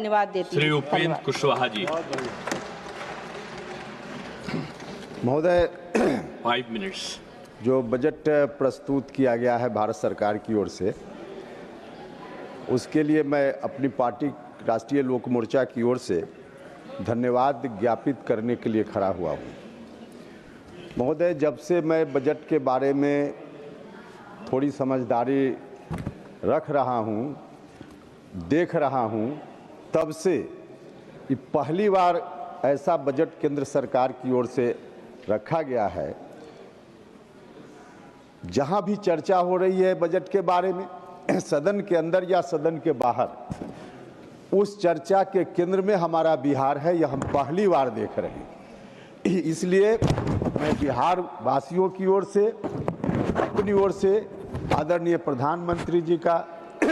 धन्यवाद देती हूं। श्री उपेंद्र कुशवाहा जी, महोदय, 5 मिनट्स। जो बजट प्रस्तुत किया गया है भारत सरकार की ओर से, उसके लिए मैं अपनी पार्टी राष्ट्रीय लोक मोर्चा की ओर से धन्यवाद ज्ञापित करने के लिए खड़ा हुआ हूँ। महोदय, जब से मैं बजट के बारे में थोड़ी समझदारी रख रहा हूँ, देख रहा हूँ, तब से ये पहली बार ऐसा बजट केंद्र सरकार की ओर से रखा गया है जहां भी चर्चा हो रही है बजट के बारे में, सदन के अंदर या सदन के बाहर, उस चर्चा के केंद्र में हमारा बिहार है। यह हम पहली बार देख रहे हैं। इसलिए मैं बिहार वासियों की ओर से, अपनी ओर से आदरणीय प्रधानमंत्री जी का,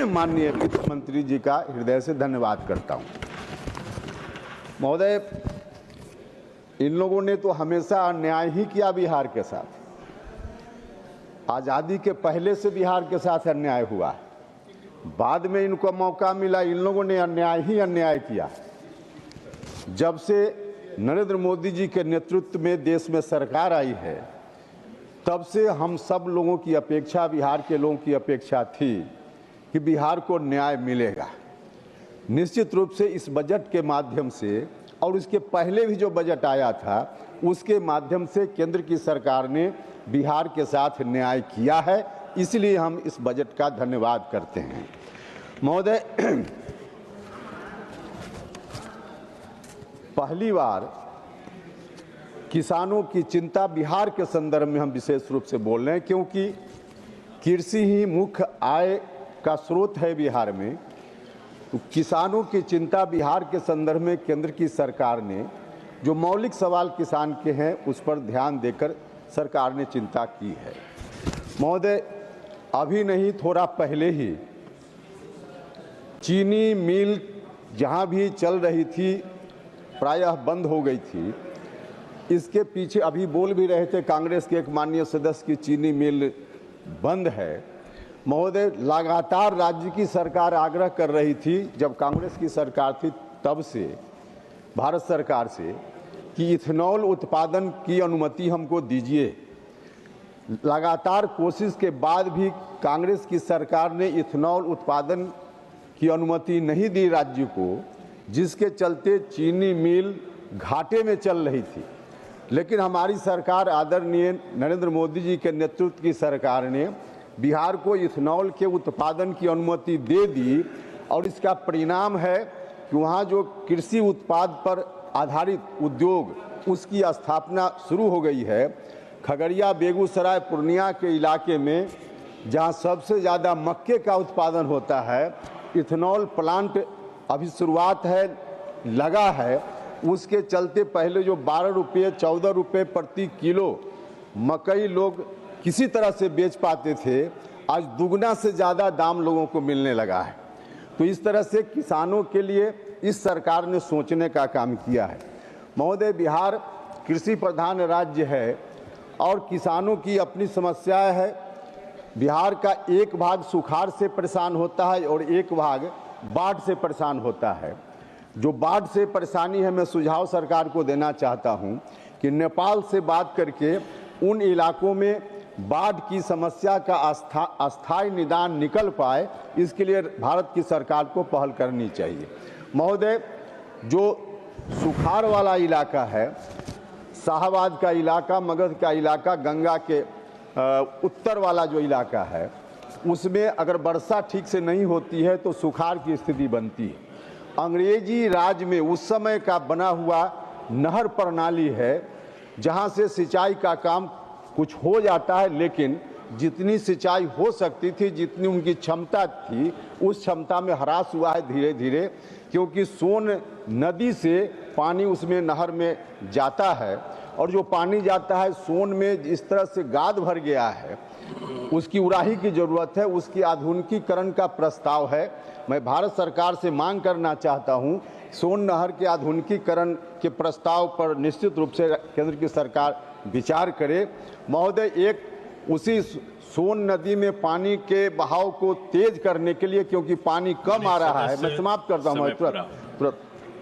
माननीय वित्त मंत्री जी का हृदय से धन्यवाद करता हूं। महोदय, इन लोगों ने तो हमेशा अन्याय ही किया बिहार के साथ। आज़ादी के पहले से बिहार के साथ अन्याय हुआ, बाद में इनको मौका मिला, इन लोगों ने अन्याय ही अन्याय किया। जब से नरेंद्र मोदी जी के नेतृत्व में देश में सरकार आई है, तब से हम सब लोगों की अपेक्षा, बिहार के लोगों की अपेक्षा थी कि बिहार को न्याय मिलेगा। निश्चित रूप से इस बजट के माध्यम से और इसके पहले भी जो बजट आया था, उसके माध्यम से केंद्र की सरकार ने बिहार के साथ न्याय किया है। इसलिए हम इस बजट का धन्यवाद करते हैं। महोदय, पहली बार किसानों की चिंता बिहार के संदर्भ में हम विशेष रूप से बोल रहे हैं, क्योंकि कृषि ही मुख्य आय का स्रोत है बिहार में। तो किसानों की चिंता बिहार के संदर्भ में केंद्र की सरकार ने, जो मौलिक सवाल किसान के हैं, उस पर ध्यान देकर सरकार ने चिंता की है। महोदय, अभी नहीं, थोड़ा पहले ही चीनी मिल जहां भी चल रही थी प्रायः बंद हो गई थी। इसके पीछे अभी बोल भी रहे थे कांग्रेस के एक माननीय सदस्य की चीनी मिल बंद है। महोदय, लगातार राज्य की सरकार आग्रह कर रही थी, जब कांग्रेस की सरकार थी तब से, भारत सरकार से, कि इथेनॉल उत्पादन की अनुमति हमको दीजिए। लगातार कोशिश के बाद भी कांग्रेस की सरकार ने इथेनॉल उत्पादन की अनुमति नहीं दी राज्य को, जिसके चलते चीनी मिल घाटे में चल रही थी। लेकिन हमारी सरकार, आदरणीय नरेंद्र मोदी जी के नेतृत्व की सरकार ने बिहार को इथेनॉल के उत्पादन की अनुमति दे दी, और इसका परिणाम है कि वहाँ जो कृषि उत्पाद पर आधारित उद्योग, उसकी स्थापना शुरू हो गई है। खगड़िया, बेगूसराय, पूर्णिया के इलाके में, जहाँ सबसे ज़्यादा मक्के का उत्पादन होता है, इथेनॉल प्लांट अभी शुरुआत है, लगा है। उसके चलते पहले जो 12 रुपये 14 रुपये प्रति किलो मकई लोग किसी तरह से बेच पाते थे, आज दुगना से ज़्यादा दाम लोगों को मिलने लगा है। तो इस तरह से किसानों के लिए इस सरकार ने सोचने का काम किया है। महोदय, बिहार कृषि प्रधान राज्य है और किसानों की अपनी समस्याएं है। बिहार का एक भाग सुखाड़ से परेशान होता है और एक भाग बाढ़ से परेशान होता है। जो बाढ़ से परेशानी है, मैं सुझाव सरकार को देना चाहता हूं कि नेपाल से बात करके उन इलाकों में बाढ़ की समस्या का अस्थायी निदान निकल पाए, इसके लिए भारत की सरकार को पहल करनी चाहिए। महोदय, जो सुखाड़ वाला इलाका है, शाहबाद का इलाका, मगध का इलाका, गंगा के उत्तर वाला जो इलाका है, उसमें अगर वर्षा ठीक से नहीं होती है तो सुखाड़ की स्थिति बनती है। अंग्रेजी राज में उस समय का बना हुआ नहर प्रणाली है, जहां से सिंचाई का काम कुछ हो जाता है, लेकिन जितनी सिंचाई हो सकती थी, जितनी उनकी क्षमता थी, उस क्षमता में ह्रास हुआ है धीरे धीरे, क्योंकि सोन नदी से पानी उसमें नहर में जाता है, और जो पानी जाता है सोन में इस तरह से गाद भर गया है, उसकी उड़ाही की ज़रूरत है, उसकी आधुनिकीकरण का प्रस्ताव है। मैं भारत सरकार से मांग करना चाहता हूं, सोन नहर के आधुनिकीकरण के प्रस्ताव पर निश्चित रूप से केंद्र की सरकार विचार करे। महोदय, एक उसी सोन नदी में पानी के बहाव को तेज करने के लिए, क्योंकि पानी कम आ रहा है, मैं समाप्त करता हूँ।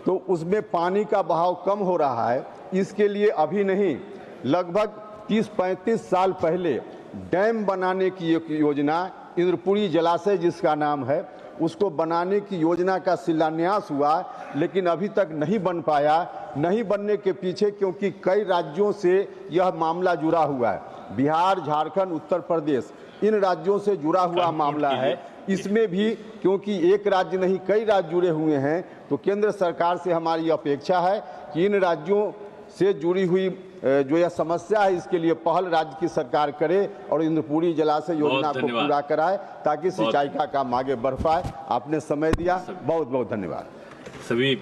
तो उसमें पानी का बहाव कम हो रहा है। इसके लिए अभी नहीं, लगभग 30-35 साल पहले डैम बनाने की एक योजना, इंद्रपुरी जलाशय जिसका नाम है, उसको बनाने की योजना का शिलान्यास हुआ, लेकिन अभी तक नहीं बन पाया। नहीं बनने के पीछे क्योंकि कई राज्यों से यह मामला जुड़ा हुआ है। बिहार, झारखंड, उत्तर प्रदेश, इन राज्यों से जुड़ा हुआ मामला है। इसमें भी क्योंकि एक राज्य नहीं कई राज्य जुड़े हुए हैं, तो केंद्र सरकार से हमारी अपेक्षा है कि इन राज्यों से जुड़ी हुई जो यह समस्या है, इसके लिए पहल राज्य की सरकार करे और इंद्रपुरी जलाशय योजना को पूरा कराए, ताकि सिंचाई का काम आगे बढ़ पाए। आपने समय दिया, बहुत बहुत धन्यवाद। सभी